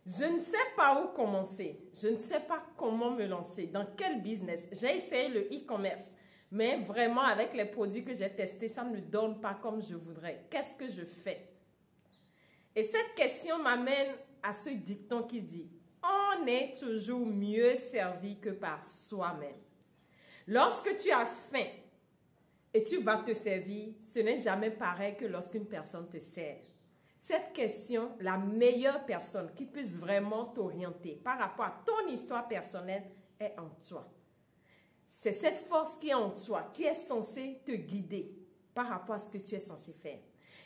Je ne sais pas où commencer. Je ne sais pas comment me lancer. Dans quel business? J'ai essayé le e-commerce. Mais vraiment, avec les produits que j'ai testés, ça ne me donne pas comme je voudrais. Qu'est-ce que je fais? Et cette question m'amène à ce dicton qui dit, on est toujours mieux servi que par soi-même. Lorsque tu as faim et tu vas te servir, ce n'est jamais pareil que lorsqu'une personne te sert. Cette question, la meilleure personne qui puisse vraiment t'orienter par rapport à ton histoire personnelle est en toi. C'est cette force qui est en toi, qui est censée te guider par rapport à ce que tu es censé faire.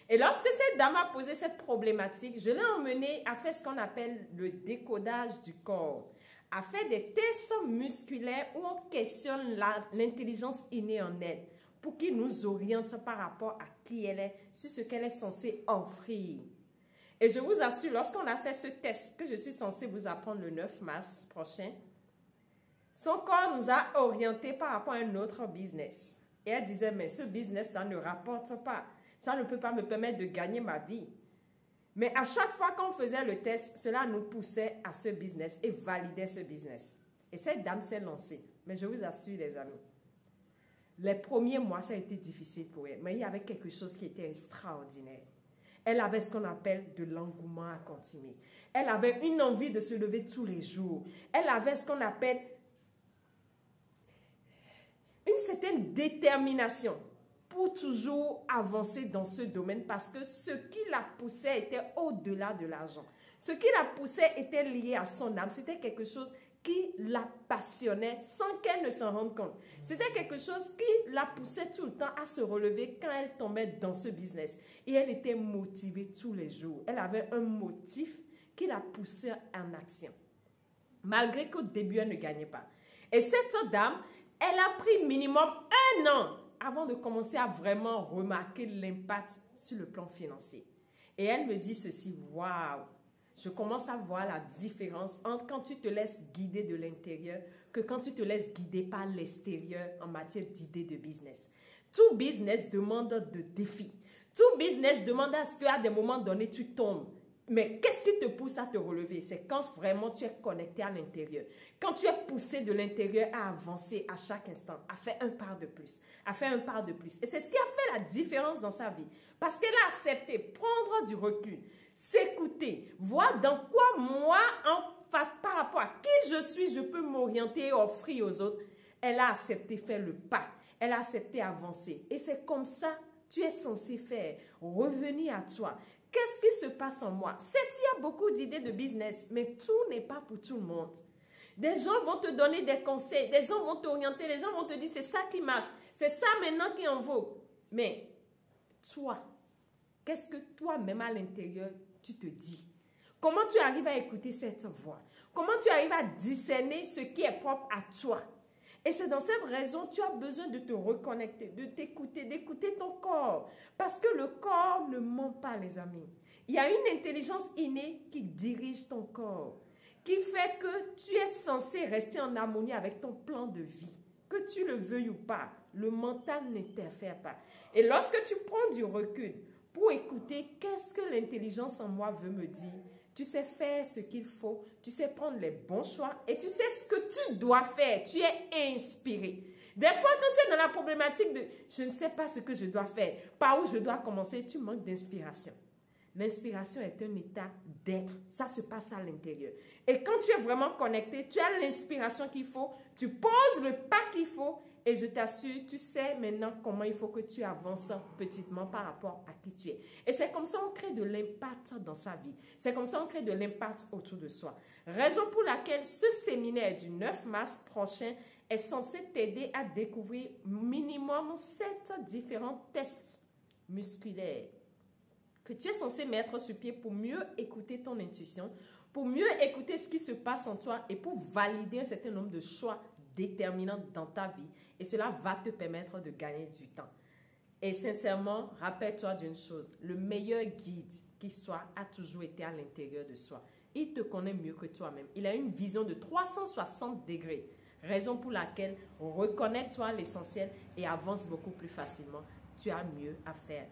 Et lorsque cette dame a posé cette problématique, je l'ai emmenée à faire ce qu'on appelle le décodage du corps, à faire des tests musculaires où on questionne l'intelligence innée en elle pour qu'il nous oriente par rapport à qui elle est, sur ce qu'elle est censée offrir. Et je vous assure, lorsqu'on a fait ce test que je suis censée vous apprendre le 9 mars prochain, son corps nous a orientés par rapport à un autre business. Et elle disait, mais ce business-là ne rapporte pas. Ça ne peut pas me permettre de gagner ma vie. Mais à chaque fois qu'on faisait le test, cela nous poussait à ce business et validait ce business. Et cette dame s'est lancée. Mais je vous assure, les amis, les premiers mois, ça a été difficile pour elle. Mais il y avait quelque chose qui était extraordinaire. Elle avait ce qu'on appelle de l'engouement à continuer. Elle avait une envie de se lever tous les jours. Elle avait ce qu'on appelle une certaine détermination pour toujours avancer dans ce domaine parce que ce qui la poussait était au-delà de l'argent. Ce qui la poussait était lié à son âme. C'était quelque chose qui la passionnait sans qu'elle ne s'en rende compte. C'était quelque chose qui la poussait tout le temps à se relever quand elle tombait dans ce business. Et elle était motivée tous les jours. Elle avait un motif qui la poussait en action. Malgré qu'au début, elle ne gagnait pas. Et cette dame, elle a pris minimum 1 an avant de commencer à vraiment remarquer l'impact sur le plan financier. Et elle me dit ceci, waouh, je commence à voir la différence entre quand tu te laisses guider de l'intérieur que quand tu te laisses guider par l'extérieur en matière d'idées de business. Tout business demande de défis. Tout business demande à ce qu'à des moments donnés, tu tombes. Mais qu'est-ce qui te pousse à te relever? C'est quand vraiment tu es connecté à l'intérieur. Quand tu es poussé de l'intérieur à avancer à chaque instant, à faire un pas de plus, à faire un pas de plus. Et c'est ce qui a fait la différence dans sa vie. Parce qu'elle a accepté prendre du recul, s'écouter, voir dans quoi moi, en face par rapport à qui je suis, je peux m'orienter et offrir aux autres. Elle a accepté faire le pas. Elle a accepté avancer. Et c'est comme ça que tu es censé faire. Revenir à toi. Qu'est-ce qui se passe en moi? C'est qu'il y a beaucoup d'idées de business, mais tout n'est pas pour tout le monde. Des gens vont te donner des conseils, des gens vont t'orienter, les gens vont te dire c'est ça qui marche, c'est ça maintenant qui en vaut. Mais toi, qu'est-ce que toi-même à l'intérieur, tu te dis? Comment tu arrives à écouter cette voix? Comment tu arrives à discerner ce qui est propre à toi? Et c'est dans cette raison que tu as besoin de te reconnecter, de t'écouter, d'écouter ton corps. Parce que le corps ne ment pas, les amis. Il y a une intelligence innée qui dirige ton corps, qui fait que tu es censé rester en harmonie avec ton plan de vie. Que tu le veuilles ou pas, le mental n'interfère pas. Et lorsque tu prends du recul pour écouter qu'est-ce que l'intelligence en moi veut me dire, tu sais faire ce qu'il faut, tu sais prendre les bons choix et tu sais ce que tu dois faire. Tu es inspiré. Des fois, quand tu es dans la problématique de « je ne sais pas ce que je dois faire, par où je dois commencer », tu manques d'inspiration. L'inspiration est un état d'être. Ça se passe à l'intérieur. Et quand tu es vraiment connecté, tu as l'inspiration qu'il faut, tu poses le pas qu'il faut et je t'assure, tu sais maintenant comment il faut que tu avances petitement par rapport à qui tu es. Et c'est comme ça qu'on crée de l'impact dans sa vie. C'est comme ça qu'on crée de l'impact autour de soi. Raison pour laquelle ce séminaire du 9 mars prochain est censé t'aider à découvrir minimum 7 différents tests musculaires que tu es censé mettre sur pied pour mieux écouter ton intuition, pour mieux écouter ce qui se passe en toi et pour valider un certain nombre de choix déterminants dans ta vie. Et cela va te permettre de gagner du temps. Et sincèrement, rappelle-toi d'une chose, le meilleur guide qui soit a toujours été à l'intérieur de soi. Il te connaît mieux que toi-même. Il a une vision de 360 degrés. Raison pour laquelle reconnecte-toi à l'essentiel et avance beaucoup plus facilement. Tu as mieux à faire.